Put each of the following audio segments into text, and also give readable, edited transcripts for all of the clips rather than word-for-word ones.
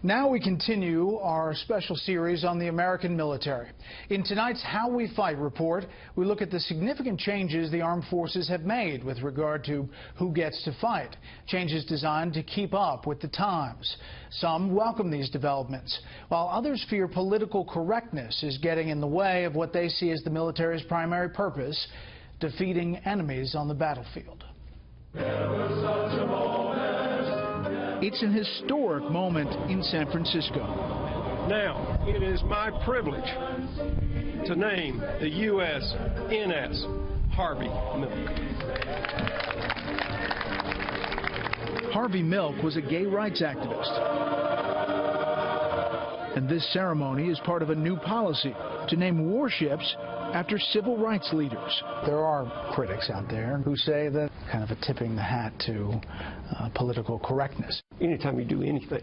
Now we continue our special series on the American military. In tonight's How We Fight report, we look at the significant changes the armed forces have made with regard to who gets to fight. Changes designed to keep up with the times. Some welcome these developments, while others fear political correctness is getting in the way of what they see as the military's primary purpose, defeating enemies on the battlefield. It's an historic moment in San Francisco. Now, it is my privilege to name the USNS Harvey Milk. Harvey Milk was a gay rights activist. And this ceremony is part of a new policy to name warships after civil rights leaders. There are critics out there who say that kind of a tipping the hat to political correctness. Anytime you do anything,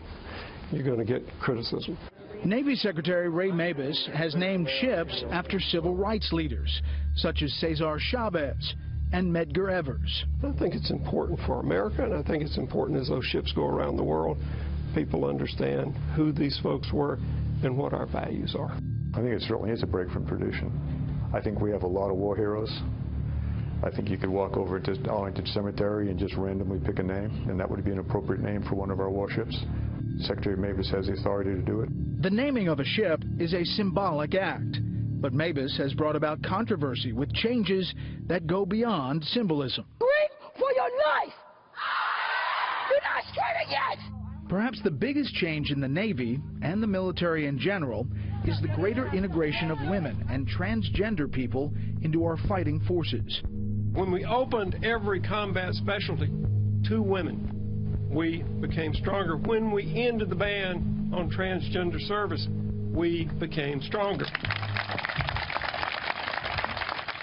you're going to get criticism. Navy Secretary Ray Mabus has named ships after civil rights leaders, such as Cesar Chavez and Medgar Evers. I think it's important for America, and I think it's important as those ships go around the world, people understand who these folks were and what our values are. I think it certainly is a break from tradition. I think we have a lot of war heroes. I think you could walk over to Arlington Cemetery and just randomly pick a name, and that would be an appropriate name for one of our warships. Secretary Mabus has the authority to do it. The naming of a ship is a symbolic act, but Mabus has brought about controversy with changes that go beyond symbolism. Scream for your life! You're not screaming yet! Perhaps the biggest change in the Navy and the military in general is the greater integration of women and transgender people into our fighting forces. When we opened every combat specialty to women, we became stronger. When we ended the ban on transgender service, we became stronger.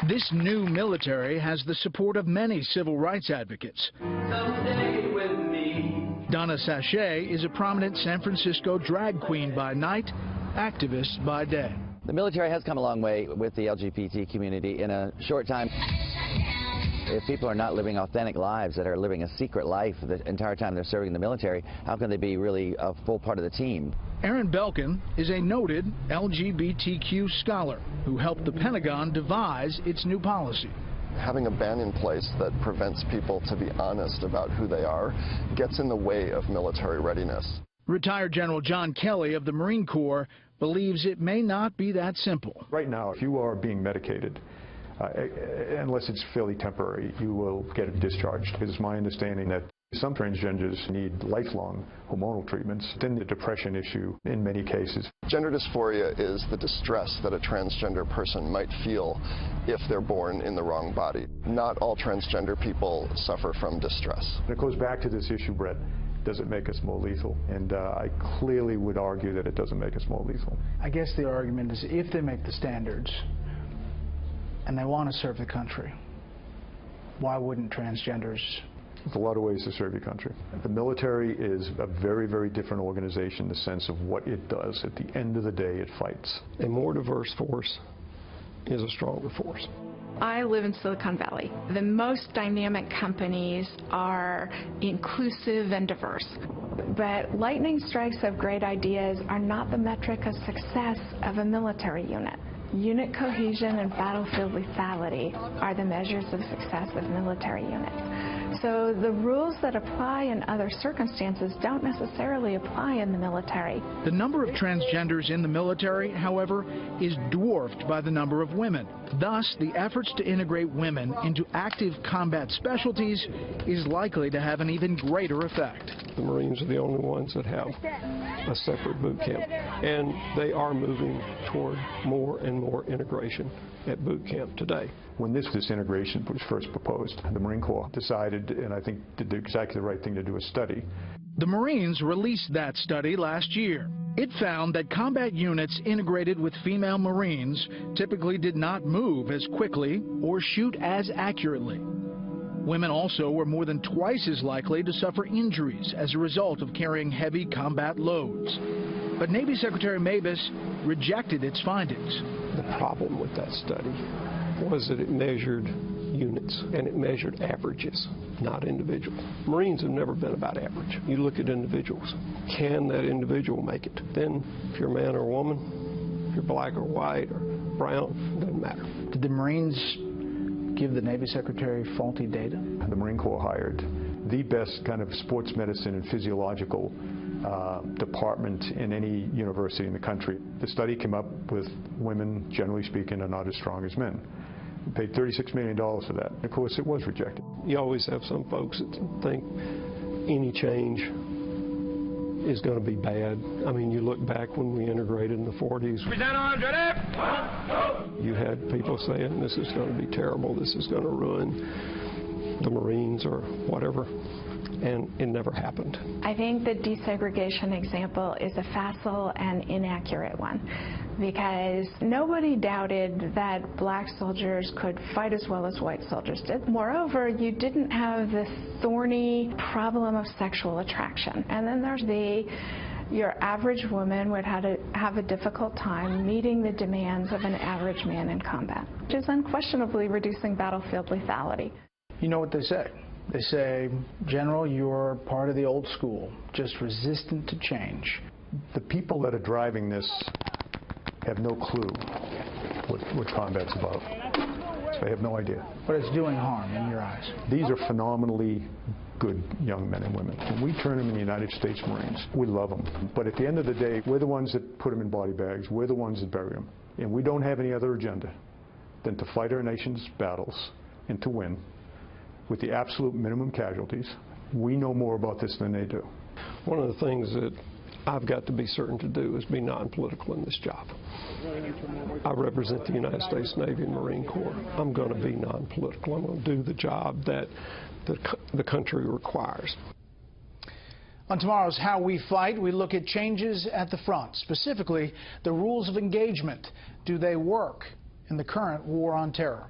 This new military has the support of many civil rights advocates. Stay with me. Donna Sachet is a prominent San Francisco drag queen by night, activist by day. The military has come a long way with the LGBT community in a short time. If people are not living authentic lives, that are living a secret life the entire time they're serving the military, how can they be really a full part of the team? Aaron Belkin is a noted LGBTQ scholar who helped the Pentagon devise its new policy. Having a ban in place that prevents people to be honest about who they are gets in the way of military readiness. Retired General John Kelly of the Marine Corps believes it may not be that simple. Right now, if you are being medicated, unless it's fairly temporary, you will get discharged. It's my understanding that some transgenders need lifelong hormonal treatments. Then the depression issue in many cases. Gender dysphoria is the distress that a transgender person might feel if they're born in the wrong body. Not all transgender people suffer from distress. And it goes back to this issue, Brett. Does it make us more lethal? And I clearly would argue that it doesn't make us more lethal. I guess the argument is if they make the standards and they want to serve the country, why wouldn't transgenders? There's a lot of ways to serve your country. The military is a very, very different organization in the sense of what it does. At the end of the day, it fights. A more diverse force is a stronger force. I live in Silicon Valley. The most dynamic companies are inclusive and diverse. But lightning strikes of great ideas are not the metric of success of a military unit. Unit cohesion and battlefield lethality are the measures of success of military units. So the rules that apply in other circumstances don't necessarily apply in the military. The number of transgenders in the military, however, is dwarfed by the number of women. Thus, the efforts to integrate women into active combat specialties is likely to have an even greater effect. The Marines are the only ones that have a separate boot camp, and they are moving toward more and more integration at boot camp today. When this integration was first proposed, the Marine Corps decided, and I think did exactly the right thing, to do a study. The Marines released that study last year. It found that combat units integrated with female Marines typically did not move as quickly or shoot as accurately. Women also were more than twice as likely to suffer injuries as a result of carrying heavy combat loads. But Navy Secretary Mabus rejected its findings. The problem with that study was that it measured units, and it measured averages, not individuals. Marines have never been about average. You look at individuals. Can that individual make it? Then, if you're a man or a woman, if you're black or white or brown, it doesn't matter. Did the Marines give the Navy Secretary faulty data? The Marine Corps hired the best kind of sports medicine and physiological department in any university in the country. The study came up with women, generally speaking, are not as strong as men. We paid $36 million for that. Of course, it was rejected. You always have some folks that think any change is going to be bad. I mean, you look back when we integrated in the 40s. You had people saying this is going to be terrible, this is going to ruin the Marines or whatever, and it never happened. I think the desegregation example is a facile and inaccurate one, because nobody doubted that black soldiers could fight as well as white soldiers did. Moreover, you didn't have this thorny problem of sexual attraction. And then there's your average woman would have a difficult time meeting the demands of an average man in combat, which is unquestionably reducing battlefield lethality. You know what they say? They say, General, you're part of the old school, just resistant to change. The people that are driving this have no clue what combat's about. They have no idea. But it's doing harm in your eyes. These are phenomenally good young men and women. When we turn them in the United States Marines, we love them. But at the end of the day, we're the ones that put them in body bags. We're the ones that bury them. And we don't have any other agenda than to fight our nation's battles and to win with the absolute minimum casualties. We know more about this than they do. One of the things that I've got to be certain to do is be non-political in this job. I represent the United States Navy and Marine Corps. I'm going to be non-political. I'm going to do the job that the country requires. On tomorrow's How We Fight, we look at changes at the front, specifically the rules of engagement. Do they work in the current war on terror?